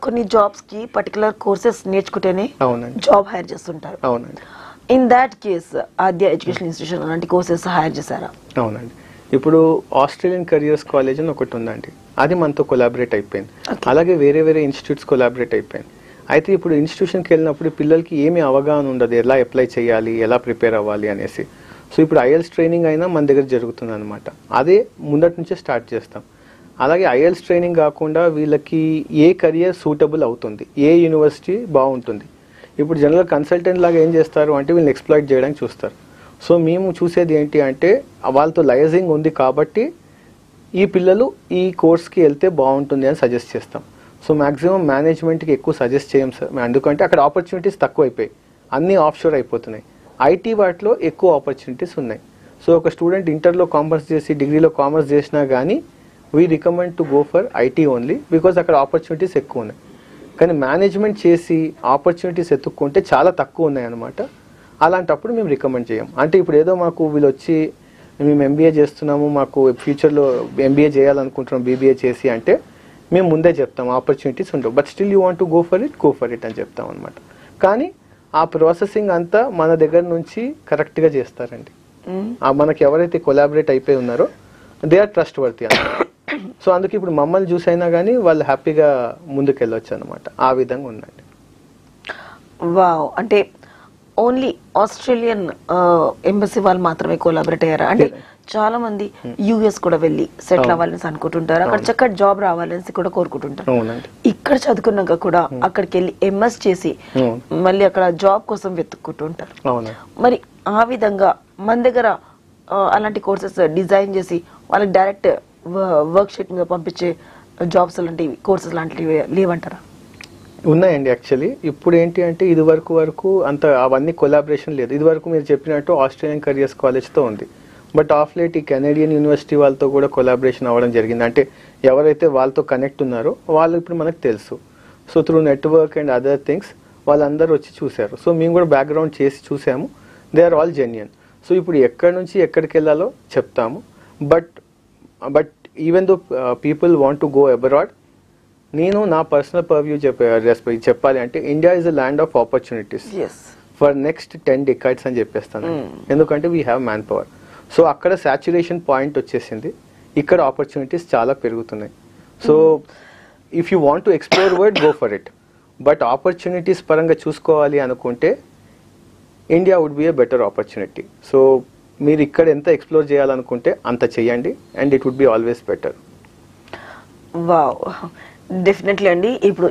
కొన్ని జాబ్స్ కి particular courses నేర్చుకుంటేనే job hire చేస్తుంటారు. In that case Aadya education institution అలాంటి కోర్సెస్ హైర్ చేశారా? అవునండి. ఇప్పుడు ఆస్ట్రేలియన్ కెరియర్స్ కాలేజ్ అని ఒకటి ఉందండి, అది మనతో కొలాబరేట్ అయిపోయింది. అలాగే వేరే వేరే ఇన్స్టిట్యూట్స్ కొలాబరేట్ అయిపోయింది. అయితే ఇప్పుడు ఇన్స్టిట్యూషన్కి వెళ్ళినప్పుడు పిల్లలకి ఏమి అవగాహన ఉండదు, ఎలా అప్లై చేయాలి, ఎలా ప్రిపేర్ అవ్వాలి అనేసి. సో ఇప్పుడు ఐఎల్స్ ట్రైనింగ్ అయినా మన దగ్గర జరుగుతుంది అనమాట. అదే ముందటి నుంచే స్టార్ట్ చేస్తాం. అలాగే ఐఎల్స్ ట్రైనింగ్ కాకుండా వీళ్ళకి ఏ కెరియర్ సూటబుల్ అవుతుంది, ఏ యూనివర్సిటీ బాగుంటుంది. ఇప్పుడు జనరల్ కన్సల్టెంట్ లాగా ఏం చేస్తారు అంటే వీళ్ళని ఎక్స్ప్లాయిట్ చేయడానికి చూస్తారు. సో మేము చూసేది ఏంటి అంటే వాళ్ళతో లైజింగ్ ఉంది కాబట్టి ఈ పిల్లలు ఈ కోర్స్కి వెళ్తే బాగుంటుంది అని సజెస్ట్ చేస్తాం. సో మ్యాక్సిమం మేనేజ్మెంట్కి ఎక్కువ సజెస్ట్ చేయం సార్, ఎందుకంటే అక్కడ ఆపర్చునిటీస్ తక్కువ అయిపోయాయి, అన్నీ ఆఫ్షోర్ అయిపోతున్నాయి. ఐటీ వాటిలో ఎక్కువ ఆపర్చునిటీస్ ఉన్నాయి. సో ఒక స్టూడెంట్ ఇంటర్లో కామర్స్ చేసి డిగ్రీలో కామర్స్ చేసినా కానీ we recommend to go for IT only, because అక్కడ ఆపర్చునిటీస్ ఎక్కువ ఉన్నాయి. కానీ మేనేజ్మెంట్ చేసి ఆపర్చునిటీస్ ఎత్తుక్కుంటే చాలా తక్కువ ఉన్నాయి అనమాట. అలాంటప్పుడు మేము రికమెండ్ చేయం. అంటే ఇప్పుడు ఏదో మాకు వీళ్ళు వచ్చి మేము ఎంబీఏ చేస్తున్నాము, మాకు ఫ్యూచర్లో ఎంబీఏ చేయాలనుకుంటున్నాం బీబీఏ చేసి అంటే మేము ముందే చెప్తాం ఆపర్చునిటీస్ ఉండవు, but still you want to go for it అని చెప్తాం అనమాట. కానీ ఆ ప్రాసెసింగ్ అంతా మన దగ్గర నుంచి కరెక్ట్గా చేస్తారండి. మనకి ఎవరైతే కొలాబరేట్ అయిపోయి ఉన్నారో దే ఆర్ ట్రస్ట్ వర్తీ అన్నమాట. సో అందుకే ఇప్పుడు మమ్మల్ని చూసైనా కానీ వాళ్ళు హ్యాపీగా ముందుకెళ్ళొచ్చు అనమాట. ఆ విధంగా ఉందండి. వావ్, అంటే ఓన్లీ ఆస్ట్రేలియన్ ఎంబసీ వాళ్ళు మాత్రమే కొలాబరేట్ అయ్యారా? అంటే చాలా మంది యుఎస్ కూడా వెళ్ళి సెటిల్ అవ్వాలని అనుకుంటుంటారు, అక్కడ చక్కటి జాబ్ రావాలని కూడా కోరుకుంటుంటారు. ఇక్కడ చదువుకున్నాక కూడా అక్కడికి వెళ్ళి ఎంఎస్ చేసి మళ్ళీ అక్కడ జాబ్ కోసం వెతుక్కుంటుంటారు. మరి ఆ విధంగా మన దగ్గర అలాంటి కోర్సెస్ డిజైన్ చేసి వాళ్ళకి డైరెక్ట్ వర్క్ షీట్ మీద పంపించే జాబ్స్ లాంటివి కోర్సెస్ లాంటివి లేవంటారా? ఉన్నాయండి. యాక్చువల్లీ ఇప్పుడు ఏంటి అంటే ఇది వరకు అంత అవన్నీ కొలాబరేషన్ లేదు. ఇది వరకు మీరు చెప్పినట్టు ఆస్ట్రేలియన్ కెరియర్స్ కాలేజ్తో ఉంది, బట్ ఆఫ్ లేట్ ఈ కెనేడియన్ యూనివర్సిటీ వాళ్ళతో కూడా కొలాబరేషన్ అవ్వడం జరిగింది. అంటే ఎవరైతే వాళ్ళతో కనెక్ట్ ఉన్నారో వాళ్ళు ఇప్పుడు మనకు తెలుసు. So through network and other things వాళ్ళందరూ వచ్చి చూశారు. సో మేము కూడా బ్యాక్గ్రౌండ్ చేసి చూసాము, they are all genuine. So ఇప్పుడు ఎక్కడి నుంచి ఎక్కడికి వెళ్ళాలో చెప్తాము. But even though people want to go abroad, నేను నా పర్సనల్ పర్వ్యూ చెప్పాలి అంటే India is a land of opportunities for next 10 decades అని చెప్పేస్తాను. ఎందుకంటే we have manpower. So అక్కడ సాచ్యురేషన్ పాయింట్ వచ్చేసింది, ఇక్కడ ఆపర్చునిటీస్ చాలా పెరుగుతున్నాయి. So if you want to explore world go for it, but opportunities పరంగా చూసుకోవాలి అనుకుంటే India would be a better opportunity. So మీరు ఇక్కడ ఎంత ఎక్స్ప్లోర్ చేయాలనుకుంటే అంత చెయ్యండి and it would be always better. Wow, definitely అండి. ఇప్పుడు